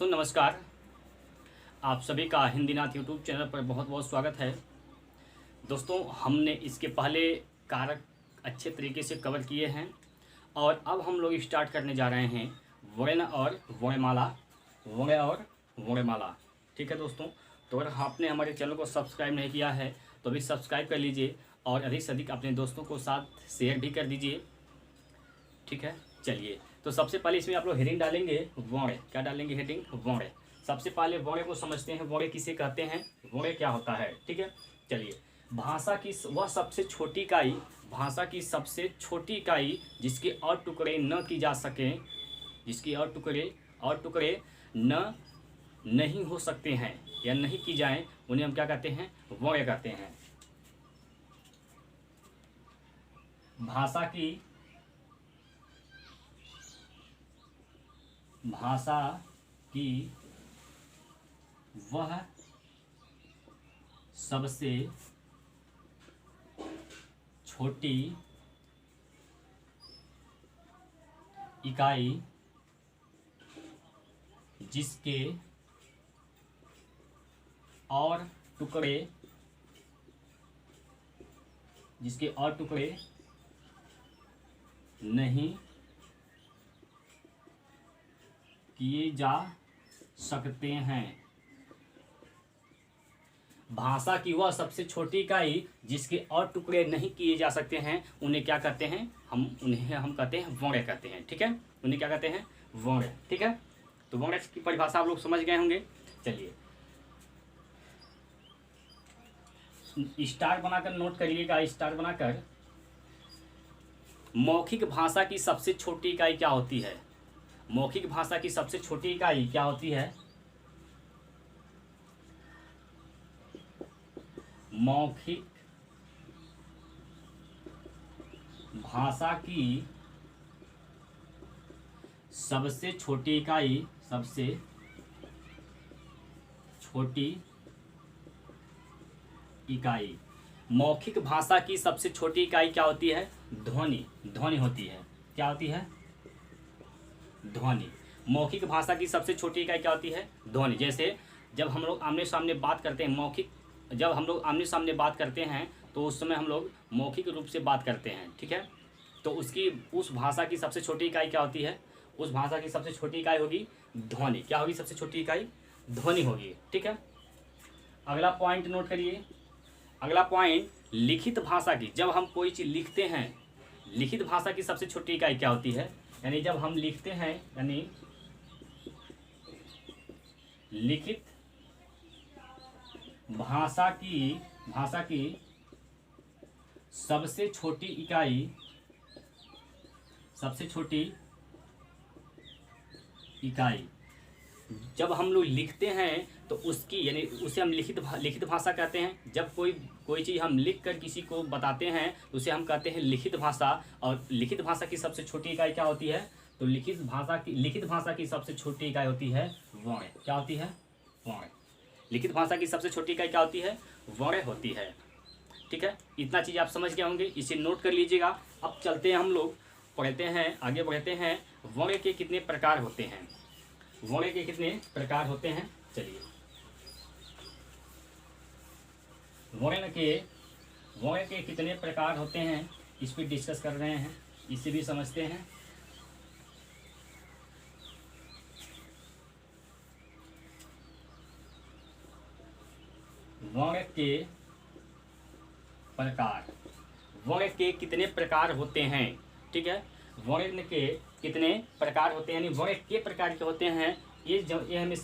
दोस्तों नमस्कार। आप सभी का हिंदीनाथ यूट्यूब चैनल पर बहुत बहुत स्वागत है। दोस्तों हमने इसके पहले कारक अच्छे तरीके से कवर किए हैं और अब हम लोग स्टार्ट करने जा रहे हैं वर्ण और वर्णमाला, वर्ण और वर्णमाला। ठीक है दोस्तों, तो अगर आपने हमारे चैनल को सब्सक्राइब नहीं किया है तो अभी सब्सक्राइब कर लीजिए और अधिक से अधिक अपने दोस्तों को साथ शेयर भी कर दीजिए। ठीक है, चलिए तो सबसे पहले इसमें आप लोग हेडिंग डालेंगे वर्ण। क्या डालेंगे? हेडिंग वर्ण। सबसे पहले वर्ण को समझते हैं, वर्ण किसे कहते हैं, वर्ण क्या होता है। ठीक है, चलिए। भाषा की वह सबसे छोटी इकाई, भाषा की सबसे छोटी इकाई जिसके और टुकड़े न की जा सकें, जिसके और टुकड़े न नहीं हो सकते हैं या नहीं की जाएं, उन्हें हम क्या कहते हैं? वर्ण कहते हैं। भाषा की वह सबसे छोटी इकाई जिसके और टुकड़े नहीं किए जा सकते हैं। भाषा की वह सबसे छोटी इकाई जिसके और टुकड़े नहीं किए जा सकते हैं, उन्हें क्या कहते हैं? हम कहते हैं वर्ण कहते हैं। ठीक है, उन्हें क्या कहते हैं? वर्ण। ठीक है, तो वर्ण की परिभाषा आप लोग समझ गए होंगे। चलिए स्टार बनाकर नोट करिएगा। स्टार बनाकर मौखिक भाषा की सबसे छोटी इकाई क्या होती है? मौखिक भाषा की सबसे छोटी इकाई क्या होती है? मौखिक भाषा की सबसे छोटी इकाई, सबसे छोटी इकाई। मौखिक भाषा की सबसे छोटी इकाई क्या होती है? ध्वनि। ध्वनि होती है। क्या होती है? ध्वनि। मौखिक भाषा की सबसे छोटी इकाई क्या होती है? ध्वनि। जैसे जब हम लोग आमने सामने बात करते हैं, जब हम लोग आमने सामने बात करते हैं तो उस समय हम लोग मौखिक रूप से बात करते हैं। ठीक है, तो उस भाषा की सबसे छोटी इकाई क्या होती है? उस भाषा की सबसे छोटी इकाई होगी ध्वनि। क्या होगी सबसे छोटी इकाई? ध्वनि होगी। ठीक है, अगला पॉइंट नोट करिए। अगला पॉइंट, लिखित भाषा की, जब हम कोई चीज़ लिखते हैं, लिखित भाषा की सबसे छोटी इकाई क्या होती है? यानी जब हम लिखते हैं, यानी लिखित भाषा की सबसे छोटी इकाई, जब हम लोग लिखते हैं तो उसकी, यानी उसे हम लिखित भाषा कहते हैं। जब कोई चीज़ हम लिख कर किसी को बताते हैं तो उसे हम कहते हैं लिखित भाषा। और लिखित भाषा की सबसे छोटी इकाई क्या होती है? तो लिखित भाषा की सबसे छोटी इकाई होती है वर्ण। क्या होती है? वर्ण। लिखित भाषा की सबसे छोटी इकाई क्या होती है? वर्ण होती है। ठीक है, इतना चीज़ आप समझ गए होंगे, इसे नोट कर लीजिएगा। अब चलते हैं, हम लोग पढ़ते हैं, आगे बढ़ते हैं। वर्ण के कितने प्रकार होते हैं? वर्ण के कितने प्रकार होते हैं? चलिए वर्ण के कितने प्रकार होते हैं इस पर डिस्कस कर रहे हैं, इसे भी समझते हैं। वर्ण के कितने प्रकार होते हैं? ठीक है, वर्ण के कितने प्रकार होते हैं, यानी वर्ण के प्रकार के होते हैं, ये हमें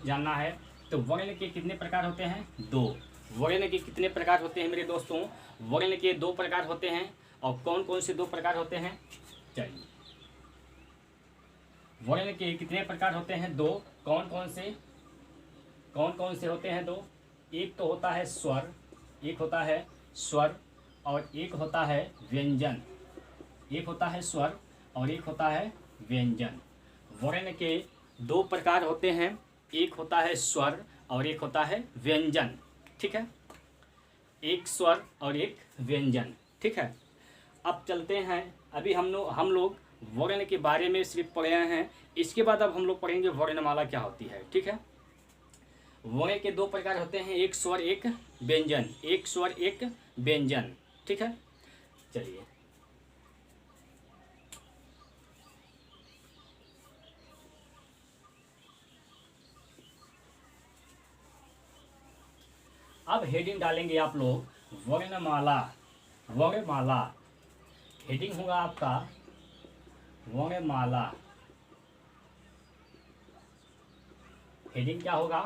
जानना है। तो वर्ण के कितने प्रकार होते हैं? 2। वर्ण के कितने प्रकार होते हैं मेरे दोस्तों? वर्ण के 2 प्रकार होते हैं। और कौन कौन से 2 प्रकार होते हैं? चलिए, वर्ण के कितने प्रकार होते हैं? 2। कौन कौन से होते हैं? 2। एक तो होता है स्वर, और एक होता है व्यंजन। एक होता है स्वर और एक होता है व्यंजन। वर्ण के 2 प्रकार होते हैं, एक होता है स्वर और एक होता है व्यंजन। ठीक है, एक स्वर और एक व्यंजन। ठीक है, अब चलते हैं, अभी हम लोग वर्ण के बारे में सिर्फ पढ़े हैं। इसके बाद अब हम लोग पढ़ेंगे वर्णमाला क्या होती है। ठीक है, वर्ण के दो प्रकार होते हैं, एक स्वर एक व्यंजन, एक स्वर एक व्यंजन। ठीक है, चलिए अब हेडिंग डालेंगे आप लोग वर्णमाला। वर्णमाला हेडिंग होगा आपका वर्णमाला। हेडिंग क्या होगा?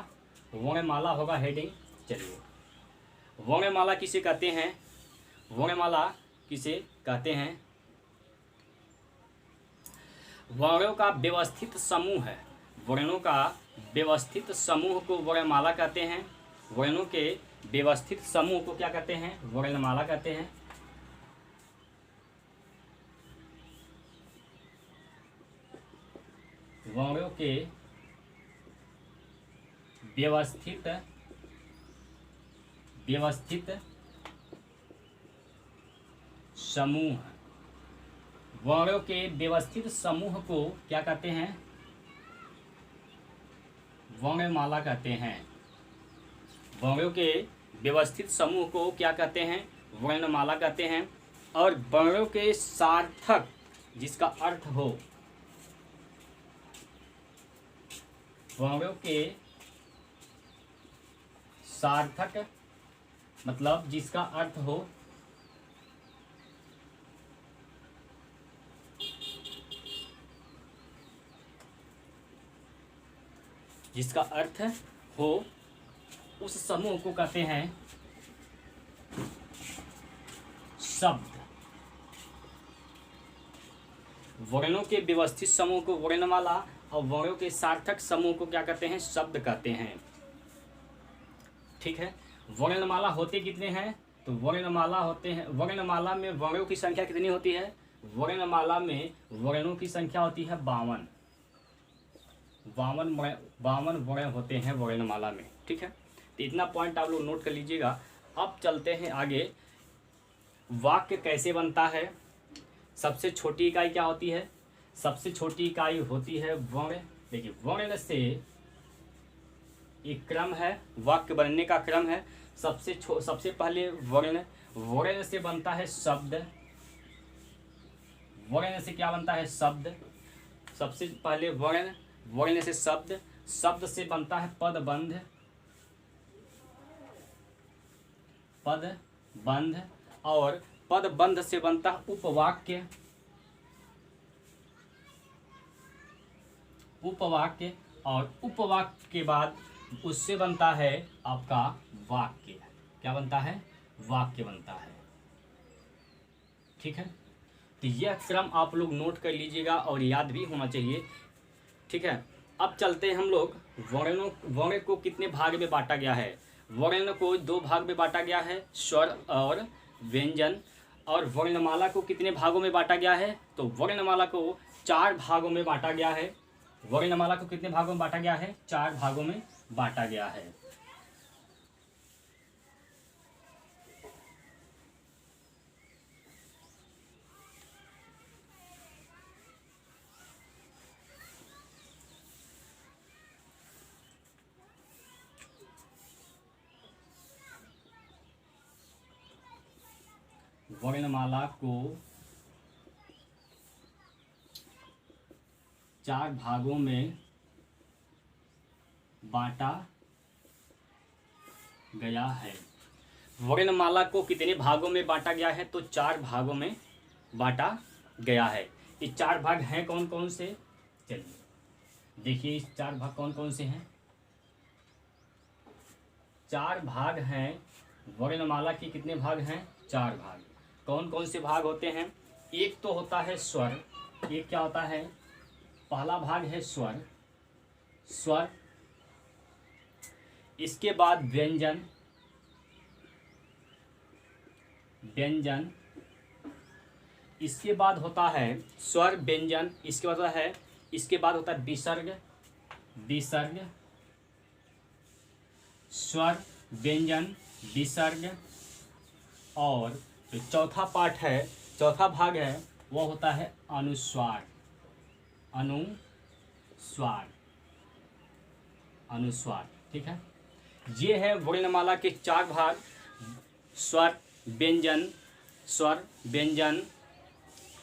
वर्णमाला होगा हेडिंग। चलिए, वर्णमाला किसे कहते हैं? वर्णमाला किसे कहते हैं? वर्णों का व्यवस्थित समूह है। वर्णों का व्यवस्थित समूह को वर्णमाला कहते हैं। वर्णों के व्यवस्थित समूह को क्या कहते हैं? वर्णमाला कहते हैं। वर्णों के व्यवस्थित समूह, वर्णों के व्यवस्थित समूह को क्या कहते हैं? वर्णमाला कहते हैं। वर्णों के व्यवस्थित समूह को क्या कहते हैं? वर्णमाला कहते हैं। और वर्णों के सार्थक, जिसका अर्थ हो, वर्णों के सार्थक मतलब जिसका अर्थ हो, जिसका अर्थ हो, उस समूह को कहते हैं शब्द। वर्णों के व्यवस्थित समूह को वर्णमाला और वर्णों के सार्थक समूह को क्या कहते हैं? शब्द कहते हैं। ठीक है, वर्णमाला होते कितने हैं? तो वर्णमाला होते हैं, वर्णमाला में वर्णों की संख्या कितनी होती है? वर्णमाला में वर्णों की संख्या होती है 52। 52 वर्ण होते हैं वर्णमाला में। ठीक है, तो इतना पॉइंट आप लोग नोट कर लीजिएगा। अब चलते हैं आगे। वाक्य कैसे बनता है? सबसे छोटी इकाई क्या होती है? सबसे छोटी इकाई होती है वर्ण। देखिए, वर्ण से एक क्रम है, वाक्य बनने का क्रम है। सबसे पहले वर्ण, वर्ण से बनता है शब्द। वर्ण से क्या बनता है? शब्द। सबसे पहले वर्ण, वर्ण से शब्द, शब्द से बनता है पदबंध। पदबंध, और पदबंध से बनता है उपवाक्य। उपवाक्य, और उपवाक्य के बाद उससे बनता है आपका वाक्य। क्या बनता है? वाक्य बनता है। ठीक है, तो यह क्रम आप लोग नोट कर लीजिएगा और याद भी होना चाहिए। ठीक है, अब चलते हैं हम लोग वर्ण को कितने भाग में बांटा गया है? वर्ण को 2 भाग में बांटा गया है, स्वर और व्यंजन। और वर्णमाला को कितने भागों में बांटा गया है? तो वर्णमाला को 4 भागों में बांटा गया है। वर्णमाला को कितने भागों में बांटा गया है? 4 भागों में बांटा गया है। वर्णमाला को 4 भागों में बांटा गया है। वर्णमाला को कितने भागों में बांटा गया है? तो 4 भागों में बांटा गया है। ये 4 भाग हैं कौन कौन से? चलिए देखिए, इस 4 भाग कौन कौन से हैं? 4 भाग हैं वर्णमाला के। कितने भाग हैं? 4 भाग। कौन कौन से भाग होते हैं? एक तो होता है स्वर। एक क्या होता है? पहला भाग है स्वर। स्वर, इसके बाद व्यंजन। व्यंजन, इसके बाद होता है स्वर व्यंजन। इसके बाद होता है, इसके बाद होता है विसर्ग। विसर्ग, स्वर व्यंजन विसर्ग। और जो चौथा पार्ट है, चौथा भाग है, वह होता है अनुस्वार। अनुस्वार, अनुस्वार, ठीक है। ये है वर्णमाला के 4 भाग, स्वर, व्यंजन, स्वर, व्यंजन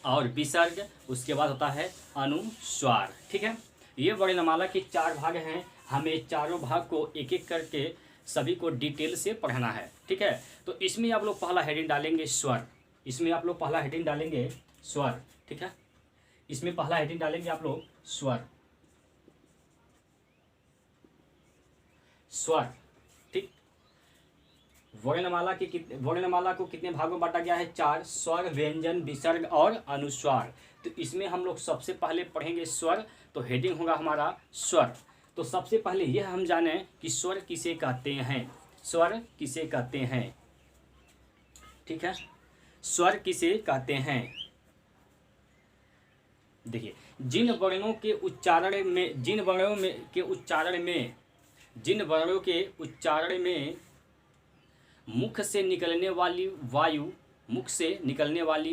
और विसर्ग, उसके बाद होता है अनुस्वार, ठीक है। ये वर्णमाला के 4 भाग हैं। हमें चारों भाग को एक एक करके सभी को डिटेल से पढ़ना है, ठीक है। तो इसमें आप लोग पहला हेडिंग डालेंगे स्वर, इसमें आप लोग पहला हेडिंग डालेंगे स्वर, ठीक है। इसमें पहला हेडिंग डालेंगे आप लोग स्वर, स्वर, ठीक। वर्णमाला को कितने भागों में बांटा गया है? 4, स्वर, व्यंजन, विसर्ग और अनुस्वार। तो इसमें हम लोग सबसे पहले पढ़ेंगे स्वर, तो हेडिंग होगा हमारा स्वर। तो सबसे पहले यह हम जाने कि स्वर किसे कहते हैं, स्वर किसे कहते हैं, ठीक है। स्वर किसे कहते हैं? देखिए, जिन वर्णों के उच्चारण में मुख से निकलने वाली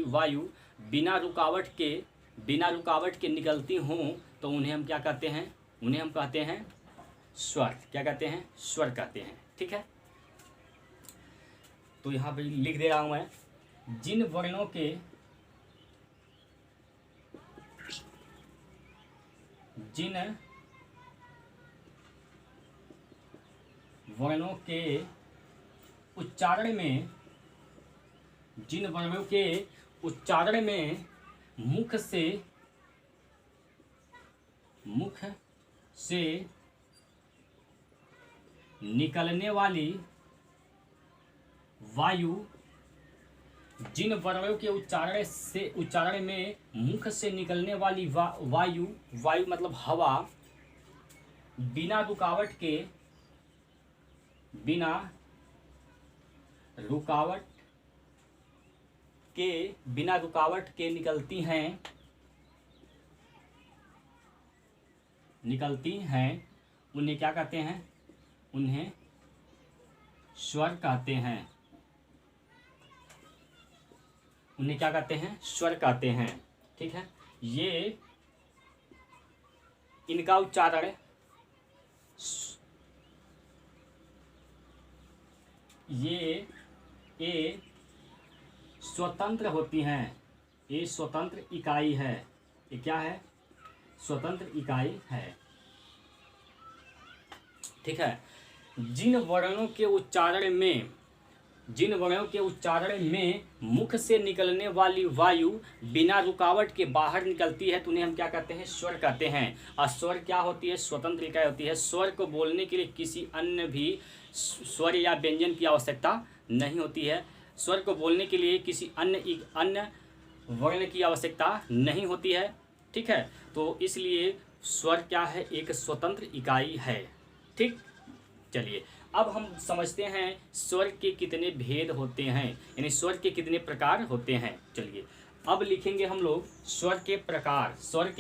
वायु बिना रुकावट के निकलती हों तो उन्हें हम क्या कहते हैं? उन्हें हम कहते हैं स्वर। क्या कहते हैं? स्वर कहते हैं, ठीक है। तो यहाँ पे लिख दे रहा हूं मैं, जिन वर्णों के उच्चारण में मुख से निकलने वाली वायु, जिन वर्णों के उच्चारण में मुख से निकलने वाली वायु मतलब हवा बिना रुकावट के निकलती हैं, उन्हें क्या कहते हैं? उन्हें स्वर कहते हैं। उन्हें क्या कहते हैं? स्वर कहते हैं, ठीक है। ये इनका उच्चारण ये स्वतंत्र होती हैं। ये स्वतंत्र इकाई है। ये क्या है? स्वतंत्र इकाई है, ठीक है। जिन वर्णों के उच्चारण में मुख से निकलने वाली वायु बिना रुकावट के बाहर निकलती है तो उन्हें हम क्या कहते हैं? स्वर कहते हैं। और स्वर क्या होती है? स्वतंत्र इकाई होती है। स्वर को बोलने के लिए किसी अन्य भी स्वर या व्यंजन की आवश्यकता नहीं होती है। स्वर को बोलने के लिए किसी अन्य वर्ण की आवश्यकता नहीं होती है, ठीक है। तो इसलिए स्वर क्या है? एक स्वतंत्र इकाई है, ठीक। चलिए, अब हम समझते हैं स्वर के कितने भेद होते हैं, यानी स्वर के कितने प्रकार होते हैं। चलिए, अब लिखेंगे हम लोग स्वर के प्रकार। स्वर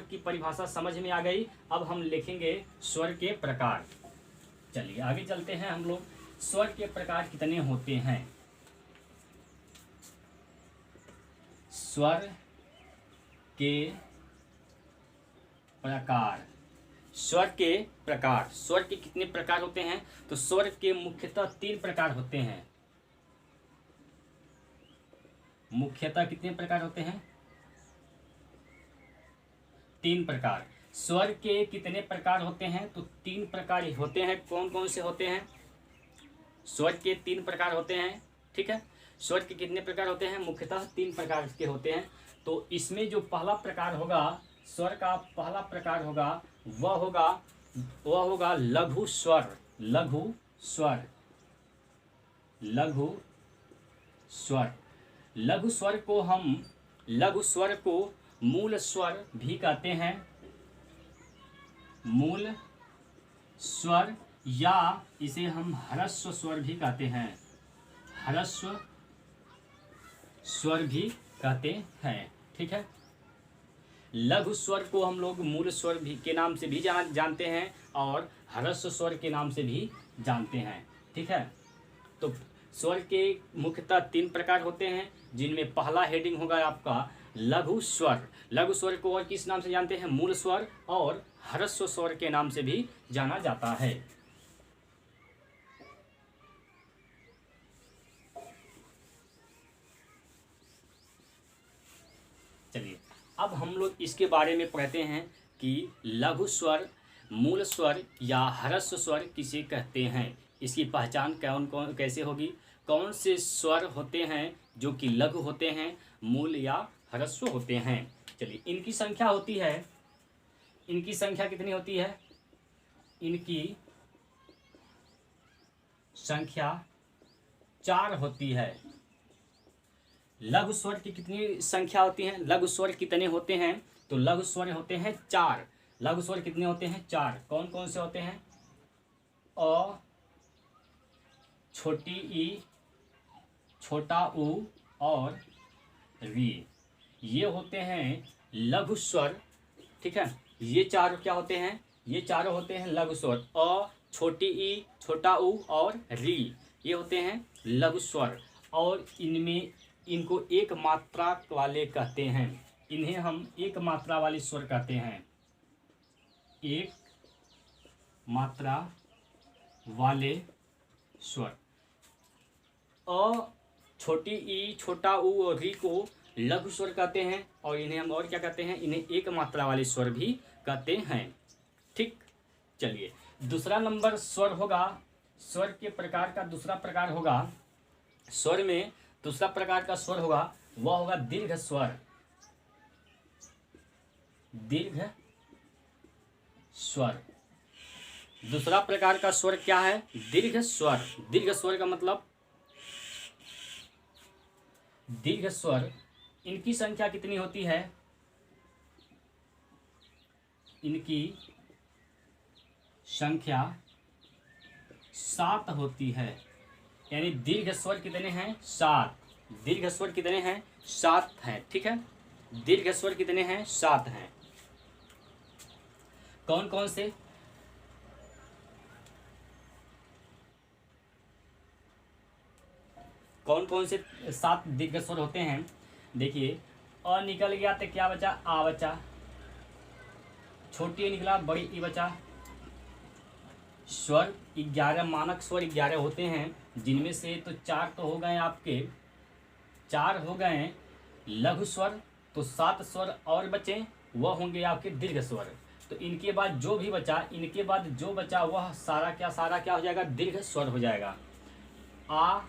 की परिभाषा समझ में आ गई। अब हम लिखेंगे स्वर के प्रकार। चलिए आगे चलते हैं। हम लोग स्वर के प्रकार कितने होते हैं? स्वर के प्रकार, स्वर के कितने प्रकार होते हैं? तो स्वर के मुख्यतः 3 प्रकार होते हैं। मुख्यतः कितने प्रकार होते हैं? 3 प्रकार। स्वर के कितने प्रकार होते हैं? तो 3 प्रकार होते हैं। कौन कौन से होते हैं? स्वर के 3 प्रकार होते हैं, ठीक है। स्वर के कितने प्रकार होते हैं? मुख्यतः 3 प्रकार के होते हैं। तो इसमें जो पहला प्रकार होगा, स्वर का पहला प्रकार होगा, वह होगा लघु स्वर। लघु स्वर को मूल स्वर भी कहते हैं। मूल स्वर, या इसे हम ह्रस्व स्वर भी कहते हैं। ह्रस्व स्वर भी कहते हैं, ठीक है। लघु स्वर को हम लोग मूल स्वर भी के नाम से भी जानते हैं और ह्रस्व स्वर के नाम से भी जानते हैं, ठीक है। तो स्वर के मुख्यतः 3 प्रकार होते हैं, जिनमें पहला हेडिंग होगा आपका लघु स्वर। लघु स्वर को और किस नाम से जानते हैं? मूल स्वर और ह्रस्व स्वर के नाम से भी जाना जाता है। चलिए अब हम लोग इसके बारे में पढ़ते हैं कि लघु स्वर, मूल स्वर या ह्रस्व स्वर किसे कहते हैं। इसकी पहचान कौन कौन कैसे होगी? कौन से स्वर होते हैं जो कि लघु होते हैं, मूल या ह्रस्व होते हैं। चलिए इनकी संख्या होती है, इनकी संख्या कितनी होती है? इनकी संख्या 4 होती है। लघु स्वर की कितनी संख्या होती है? लघु स्वर कितने होते हैं? तो लघु स्वर होते हैं 4। लघु स्वर कितने होते हैं? 4। कौन कौन से होते हैं? अ, छोटी ई, छोटा ऊ और री, ये होते हैं लघु स्वर। ठीक है, ये चारों क्या होते हैं? ये चारों होते हैं लघु स्वर। अ, छोटी ई, छोटा ऊ और री, ये होते हैं लघु स्वर। और इनमें इनको एक मात्रा वाले कहते हैं। इन्हें हम एक मात्रा वाले स्वर कहते हैं। एक मात्रा वाले स्वर। अ, छोटी ई, छोटा ऊ और री को लघु स्वर कहते हैं, और इन्हें हम और क्या कहते हैं? इन्हें एक मात्रा वाले स्वर भी कहते हैं। ठीक, चलिए दूसरा नंबर स्वर होगा, स्वर के प्रकार का दूसरा प्रकार होगा, स्वर में दूसरा प्रकार का स्वर होगा, वह होगा दीर्घ स्वर। दीर्घ स्वर, दूसरा प्रकार का स्वर क्या है? दीर्घ स्वर। दीर्घ स्वर का मतलब, दीर्घ स्वर इनकी संख्या कितनी होती है? इनकी संख्या 7 होती है। यानी दीर्घ स्वर कितने हैं? 7। दीर्घ स्वर कितने हैं? 7 हैं। ठीक है, दीर्घ स्वर कितने हैं? 7 हैं। कौन कौन से? कौन कौन से 7 दीर्घ स्वर होते हैं? देखिए, अ निकल गया तो क्या बचा? आ बचा। छोटी निकला, बड़ी ई बचा। स्वर 11, मानक स्वर 11 होते हैं, जिनमें से तो 4 तो हो गए आपके, 4 हो गए लघु स्वर, तो 7 स्वर और बचे, वह होंगे आपके दीर्घ स्वर। तो इनके बाद जो भी बचा, इनके बाद जो बचा वह सारा क्या हो जाएगा? दीर्घ स्वर हो जाएगा। आ,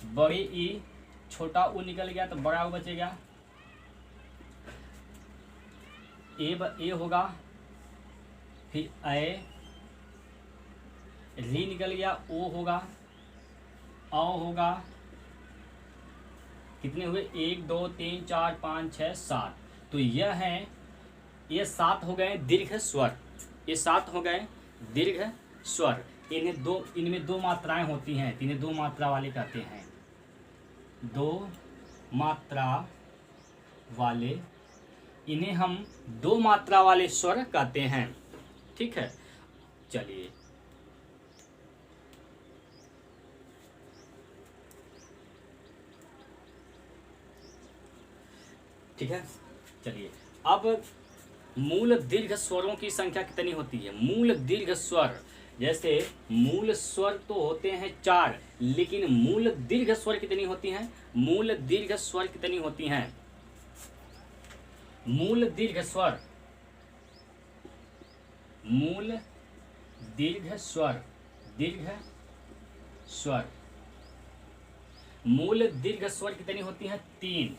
बड़ी ई, छोटा ऊ निकल गया तो बड़ा ऊ बचेगा। ए होगा, फिर ए, री निकल गया, ओ होगा, औ होगा। कितने हुए? 1 2 3 4 5 6 7। तो यह है, ये 7 हो गए दीर्घ स्वर। ये 7 हो गए दीर्घ स्वर। इनमें 2 मात्राएं होती हैं, इन्हें 2 मात्रा वाले कहते हैं। 2 मात्रा वाले, इन्हें हम 2 मात्रा वाले स्वर कहते हैं। ठीक है, चलिए ठीक है, चलिए अब मूल दीर्घ स्वरों की संख्या कितनी होती है? मूल दीर्घ स्वर, जैसे मूल स्वर तो होते हैं 4, लेकिन मूल दीर्घ स्वर कितनी होती हैं? मूल दीर्घ स्वर कितनी होती हैं? मूल दीर्घ स्वर, मूल दीर्घ स्वर, दीर्घ स्वर, मूल दीर्घ स्वर कितनी होती हैं? 3।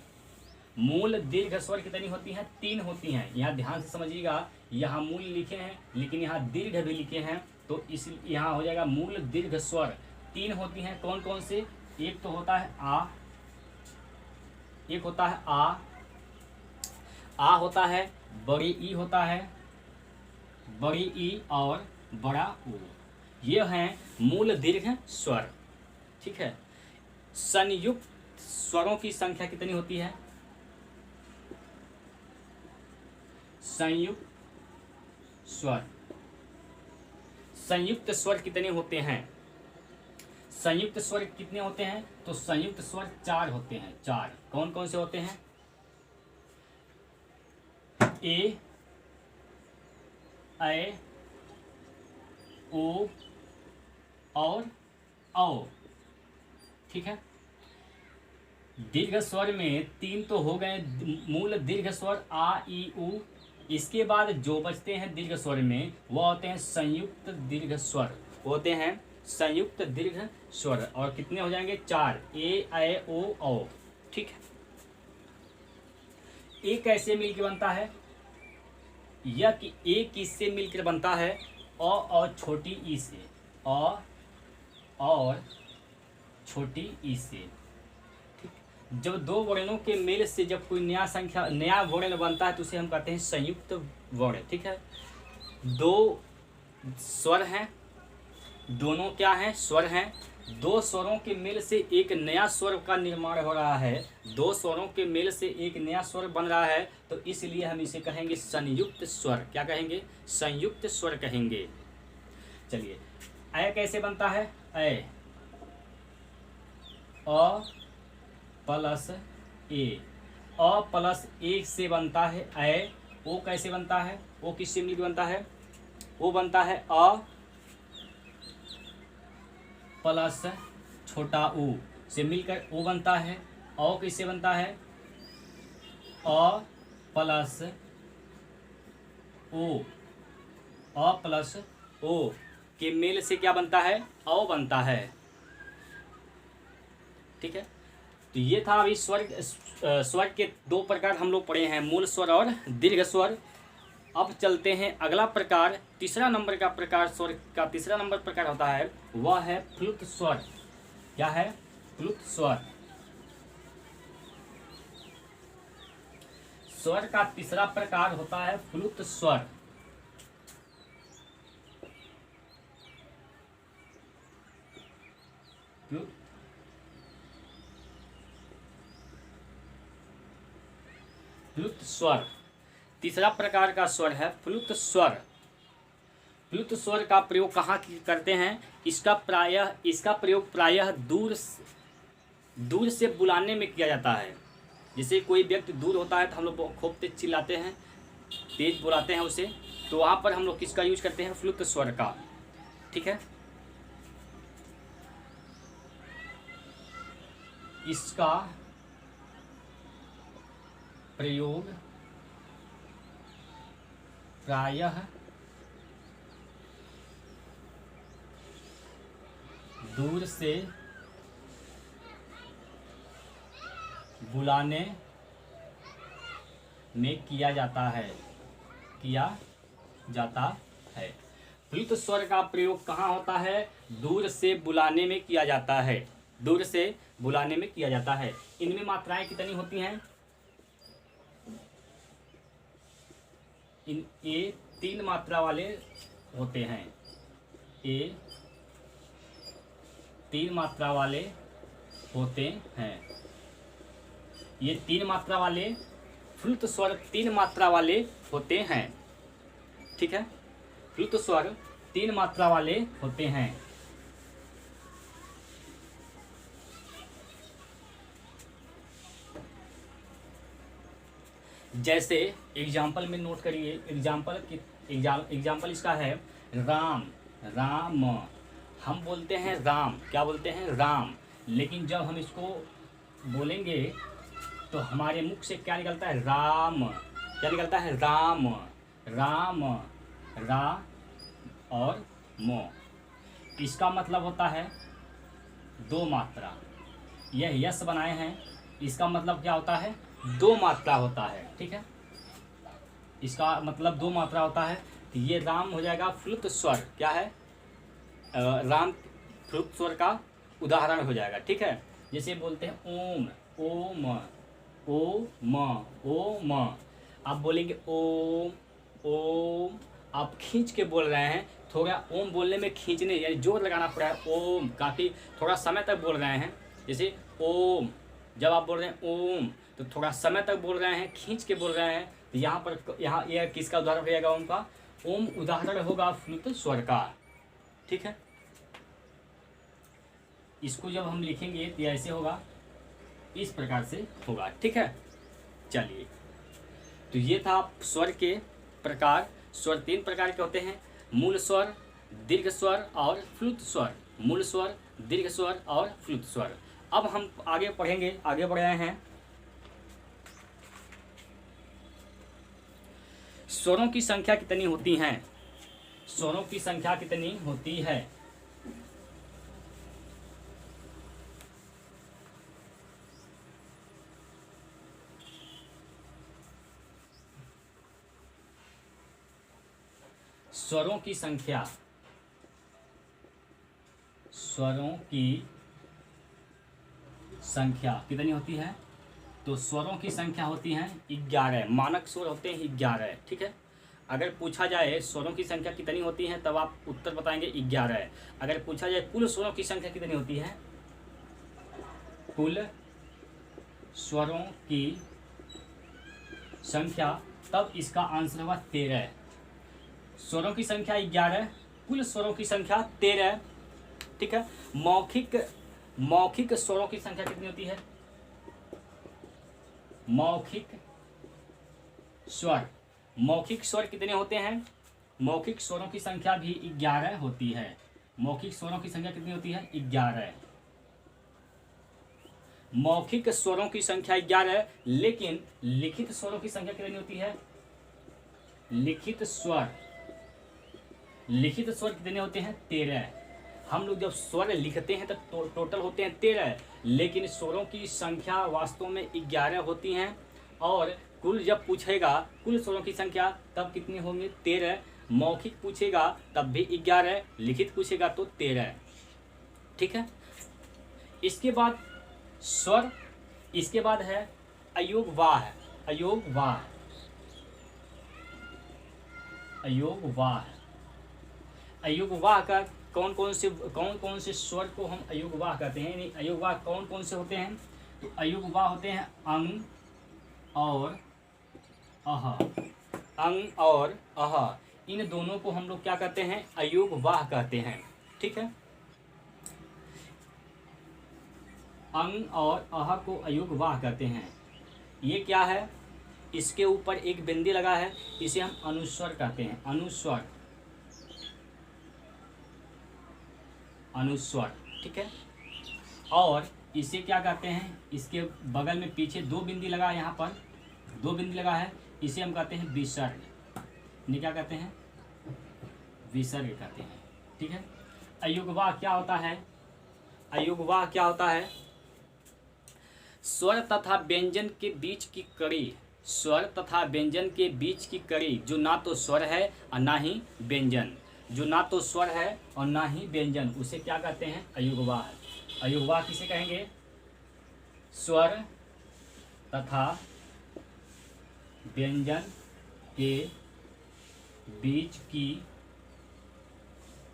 मूल दीर्घ स्वर कितनी होती हैं? 3 होती हैं। यहाँ ध्यान से समझिएगा, यहाँ मूल लिखे हैं लेकिन यहाँ दीर्घ भी लिखे हैं, तो इस यहाँ हो जाएगा मूल दीर्घ स्वर 3 होती हैं। कौन कौन से? एक तो होता है आ, एक होता है आ होता है, बड़ी ई होता है, बड़ी ई और बड़ा ऊ, ये हैं मूल दीर्घ स्वर। ठीक है, संयुक्त स्वरों की संख्या कितनी होती है? संयुक्त स्वर, संयुक्त स्वर कितने होते हैं? संयुक्त स्वर कितने होते हैं? तो संयुक्त स्वर 4 होते हैं, 4। कौन कौन से होते हैं? ए, ऐ, ओ और औ। ठीक है। दीर्घ स्वर में 3 तो हो गए मूल दीर्घ स्वर आ, ई, उ। इसके बाद जो बचते हैं दीर्घ स्वर में वो होते हैं संयुक्त दीर्घ स्वर, वो होते हैं संयुक्त दीर्घ स्वर। और कितने हो जाएंगे? 4। ए, ऐ, ओ, औ। ठीक है। ए कैसे मिलकर बनता है? यह कि ए किससे मिलकर बनता है? अ और छोटी ई से, अ और छोटी ई से। ठीक। जब दो वर्णों के मेल से जब कोई नया वर्ण बनता है तो उसे हम कहते हैं संयुक्त वर्ण। ठीक है। दो स्वर हैं, दोनों क्या हैं? स्वर हैं। दो स्वरों के मेल से एक नया स्वर का निर्माण हो रहा है, दो स्वरों के मेल से एक नया स्वर बन रहा है, तो इसलिए हम इसे कहेंगे संयुक्त स्वर। क्या कहेंगे? संयुक्त स्वर कहेंगे। चलिए, ऐ कैसे बनता है? ऐ, अ प्लस ए, अ प्लस ए से बनता है ऐ। ओ कैसे बनता है? ओ किससे मिलकर बनता है? ओ बनता है अ प्लस छोटा ऊ से मिलकर ओ बनता है। औ किससे बनता है? अ प्लस ओ, अ प्लस ओ के मेल से क्या बनता है? औ बनता है। ठीक है। तो ये था अभी स्वर के 2 प्रकार हम लोग पढ़े हैं, मूल स्वर और दीर्घ स्वर। अब चलते हैं अगला प्रकार, तीसरा नंबर का प्रकार, स्वर का तीसरा नंबर प्रकार होता है वह है प्लुत स्वर। क्या है? प्लुत स्वर। स्वर का तीसरा प्रकार होता है प्लुत स्वर। प्लुत स्वर तीसरा प्रकार का स्वर है प्लुत स्वर। प्लुत स्वर का प्रयोग कहाँ करते हैं? इसका प्रयोग प्रायः दूर से बुलाने में किया जाता है। जैसे कोई व्यक्ति दूर होता है तो हम लोग खूब तेज चिल्लाते हैं, तेज बुलाते हैं उसे, तो वहाँ पर हम लोग किसका यूज करते हैं? प्लुत स्वर का। ठीक है। इसका प्रयोग प्रायः दूर से बुलाने में किया जाता है, प्लुत स्वर का प्रयोग कहाँ होता है? दूर से बुलाने में किया जाता है, दूर से बुलाने में किया जाता है। इनमें मात्राएं कितनी होती हैं? ये 3 मात्रा वाले होते हैं। ये 3 मात्रा वाले होते हैं। ये 3 मात्रा वाले प्लुत स्वर 3 मात्रा वाले होते हैं। ठीक है। प्लुत स्वर 3 मात्रा वाले होते हैं। जैसे एग्जाम्पल में नोट करिए, एग्जाम्पल इसका है राम। राम हम बोलते हैं राम, क्या बोलते हैं? राम। लेकिन जब हम इसको बोलेंगे तो हमारे मुख से क्या निकलता है? राम। क्या निकलता है? राम। राम, रा और मो। इसका मतलब होता है 2 मात्रा। यह यस बनाए हैं, इसका मतलब क्या होता है? 2 मात्रा होता है। ठीक है। इसका मतलब 2 मात्रा होता है। तो ये राम हो जाएगा प्लुत स्वर। क्या है? राम प्लुत स्वर का उदाहरण हो जाएगा। ठीक है। जैसे बोलते हैं ओम, ओम, ओम, ओम। आप बोलेंगे ओम, ओम। आप खींच के बोल रहे हैं, थोड़ा ओम बोलने में खींचने यानी जोर लगाना पड़ा है। ओम काफ़ी थोड़ा समय तक बोल रहे हैं। जैसे ओम, जब आप बोल रहे हैं ओम तो थोड़ा समय तक बोल रहे हैं, खींच के बोल रहे हैं। तो यहाँ यह किसका उदाहरण हो जाएगा? ओम का। ओम उदाहरण होगा प्लुत स्वर का। ठीक है। इसको जब हम लिखेंगे तो ऐसे होगा, इस प्रकार से होगा। ठीक है, चलिए, तो ये था स्वर के प्रकार। स्वर 3 प्रकार के होते हैं, मूल स्वर, दीर्घ स्वर और फ्लुत स्वर। मूल स्वर, दीर्घ स्वर और फ्लुत स्वर। अब हम आगे पढ़ेंगे, आगे बढ़ रहे हैं। स्वरों की संख्या कितनी होती है? स्वरों की संख्या कितनी होती है? स्वरों की संख्या, स्वरों की संख्या कितनी होती है? तो स्वरों की संख्या होती है 11। मानक स्वर होते हैं 11। ठीक है, अगर पूछा जाए स्वरों की संख्या कितनी होती है तब आप उत्तर बताएंगे 11। अगर पूछा जाए कुल स्वरों की संख्या कितनी होती है, कुल स्वरों की संख्या, तब इसका आंसर होगा 13। स्वरों की संख्या 11, कुल स्वरों की संख्या 13। ठीक है, मौखिक स्वरों की संख्या कितनी होती है? मौखिक स्वर कितने होते हैं? मौखिक स्वरों की संख्या भी 11 होती है। मौखिक स्वरों की संख्या कितनी होती है? 11। मौखिक स्वरों की संख्या 11, लेकिन लिखित स्वरों की संख्या कितनी होती है? लिखित स्वर कितने होते हैं? 13। हम लोग जब स्वर लिखते हैं तो टोटल होते हैं 13, लेकिन स्वरों की संख्या वास्तव में 11 होती हैं। और कुल जब पूछेगा कुल स्वरों की संख्या तब कितनी होंगी? 13। मौखिक पूछेगा तब भी 11, लिखित पूछेगा तो 13। ठीक है, इसके बाद स्वर, इसके बाद है अयोगवाह। अयोगवाह का कौन कौन से स्वर को हम अयुग्वाह कहते हैं? यानी अयुग्वाह कौन कौन से होते हैं? तो अयुग्वाह होते हैं अंग और अह। अंग और अह, इन दोनों को हम लोग क्या कहते हैं? अयुग्वाह कहते हैं। ठीक है, अंग और अह को अयुग्वाह कहते हैं। ये क्या है? इसके ऊपर एक बिंदी लगा है, इसे हम अनुस्वर कहते हैं। अनुस्वर। ठीक है, और इसे क्या कहते हैं? इसके बगल में पीछे 2 बिंदी लगा है, यहाँ पर 2 बिंदी लगा है, इसे हम कहते हैं विसर्ग। इन्हें क्या कहते हैं? विसर्ग कहते हैं। ठीक है, अयुग्वाह क्या होता है? अयुग्वाह क्या होता है? स्वर तथा व्यंजन के बीच की कड़ी। स्वर तथा व्यंजन के बीच की कड़ी, जो ना तो स्वर है और ना ही व्यंजन, जो ना तो स्वर है और ना ही व्यंजन, उसे क्या कहते हैं? अयुग्वाह। अयुग्वाह किसे कहेंगे? स्वर तथा व्यंजन के बीच की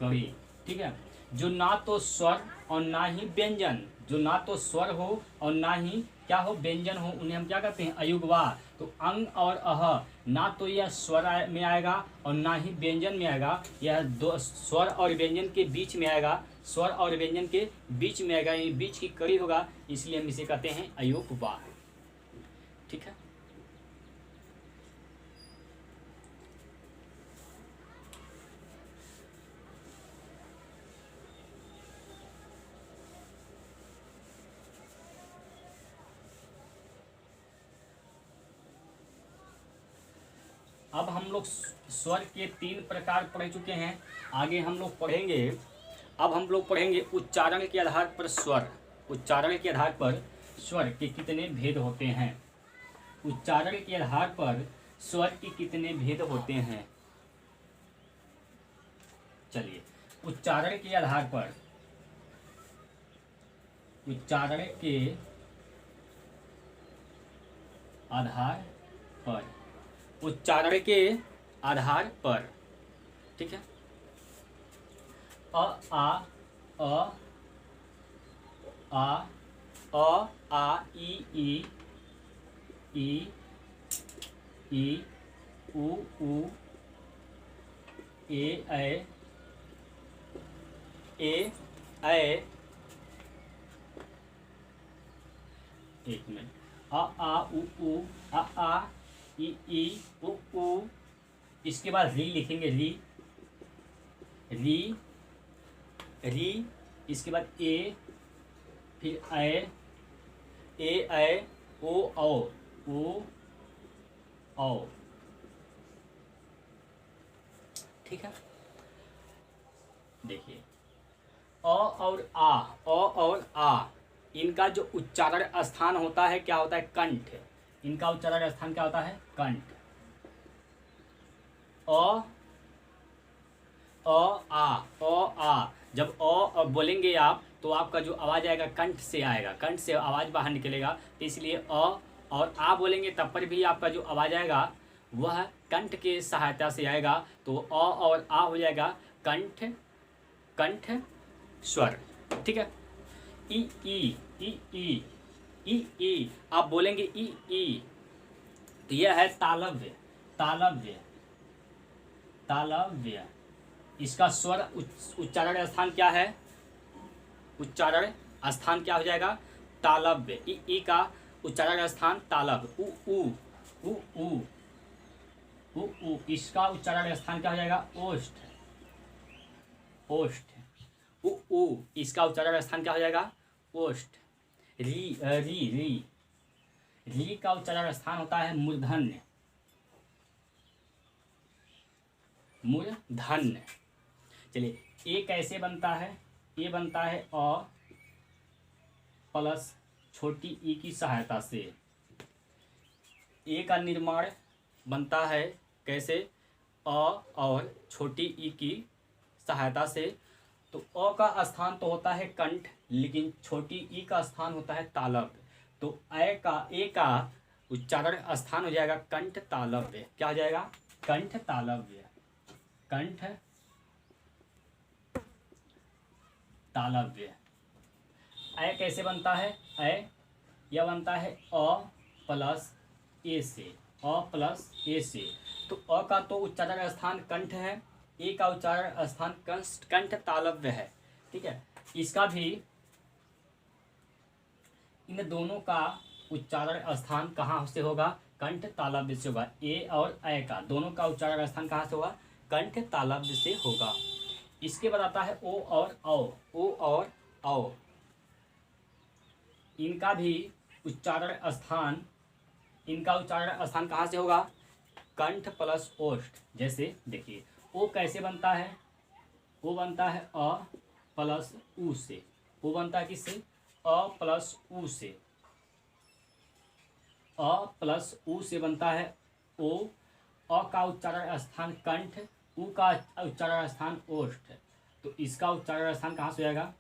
कड़ी। ठीक है, जो ना तो स्वर और ना ही व्यंजन, जो ना तो स्वर हो और ना ही क्या हो? व्यंजन हो, उन्हें हम क्या कहते हैं? अयुग्वाह। तो अंग और अह, ना तो यह स्वर में आएगा और ना ही व्यंजन में आएगा, यह दो स्वर और व्यंजन के बीच में आएगा। स्वर और व्यंजन के बीच में आएगा, ये बीच की कड़ी होगा, इसलिए हम इसे कहते हैं अयुग्वाह। ठीक है, अब हम लोग स्वर के 3 प्रकार पढ़ चुके हैं। आगे हम लोग पढ़ेंगे, अब हम लोग पढ़ेंगे उच्चारण के आधार पर स्वर। उच्चारण के आधार पर स्वर के कितने भेद होते हैं? उच्चारण के आधार पर स्वर के कितने भेद होते हैं? चलिए, उच्चारण के आधार पर, उच्चारण के आधार पर, उच्चारण के आधार पर। ठीक है, अ आ ई उ ए ऐ एक मिनट, अ आ उ आ ई उ। इसके बाद री लिखेंगे, री री री। इसके बाद ए, फिर ए ओ औ। ठीक है, देखिए अ और आ, इनका जो उच्चारण स्थान होता है क्या होता है? कंठ। इनका उच्चारण स्थान क्या होता है? कंठ। आ, जब अ बोलेंगे आप तो आपका जो आवाज आएगा कंठ से आएगा, कंठ से आवाज बाहर निकलेगा। तो इसलिए अ और आ बोलेंगे तब पर भी आपका जो आवाज आएगा वह कंठ के सहायता से आएगा। तो अ और आ हो जाएगा कंठ, कंठ स्वर। ठीक है, ई ई ई ई ई ई, आप बोलेंगे ई ई, तो यह है तालव्य, तालव्य, तालव्य। इसका स्वर उच्चारण स्थान क्या है? उच्चारण स्थान क्या हो जाएगा? तालव्य। ई का उच्चारण स्थान तालव्य। उ, इसका उच्चारण स्थान क्या हो जाएगा? ओष्ठ, ओष्ठ। उ, इसका उच्चारण स्थान क्या हो जाएगा? ओष्ठ। री री री, री का उच्चारण स्थान होता है मूर्धन्य, मूर्धन्य। चलिए ए कैसे बनता है? ए बनता है अ प्लस छोटी ई की सहायता से। ए का निर्माण बनता है कैसे? अ और छोटी ई की सहायता से। तो अ का स्थान तो होता है कंठ, लेकिन छोटी ई का स्थान होता है तालव्य। तो ए का उच्चारण स्थान हो जाएगा कंठ तालव्य। क्या हो जाएगा? कंठ तालव्य, कंठ तालव्य। ए कैसे बनता है? ए यह बनता है अ प्लस ए से, अ प्लस ए से। तो अ का तो उच्चारण स्थान कंठ है, ए का उच्चारण स्थान कंठ तालव्य है। ठीक है, इसका भी, इन दोनों का उच्चारण स्थान कहाँ से होगा? कंठ तालव्य से होगा। ए और ए का दोनों का उच्चारण स्थान कहाँ से होगा? कंठ तालव्य से होगा। इसके बाद आता है ओ और औ, ओ और औ। इनका भी उच्चारण स्थान, इनका उच्चारण स्थान कहाँ से होगा? कंठ प्लस ओष्ठ। जैसे देखिए ओ कैसे बनता है? ओ बनता है अ प्लस उ से। ओ बनता है किससे? अ प्लस उ से। अ प्लस उ से बनता है ओ। अ का उच्चारण स्थान कंठ, उ का उच्चारण स्थान ओष्ठ। तो इसका उच्चारण स्थान कहाँ से हो जाएगा?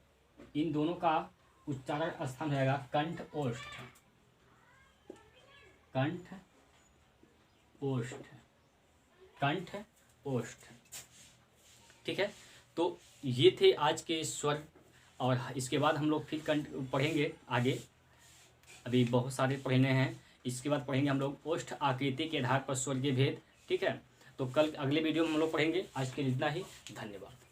इन दोनों का उच्चारण स्थान हो जाएगा कंठ ओष्ठ, कंठ ओष्ठ, कंठ ओष्ठ। ठीक है, तो ये थे आज के स्वर, और इसके बाद हम लोग फिर कंठ पढ़ेंगे आगे। अभी बहुत सारे पढ़ने हैं। इसके बाद पढ़ेंगे हम लोग ओष्ठ आकृति के आधार पर स्वर के भेद। ठीक है, तो कल अगले वीडियो में हम लोग पढ़ेंगे। आज के लिए इतना ही, धन्यवाद।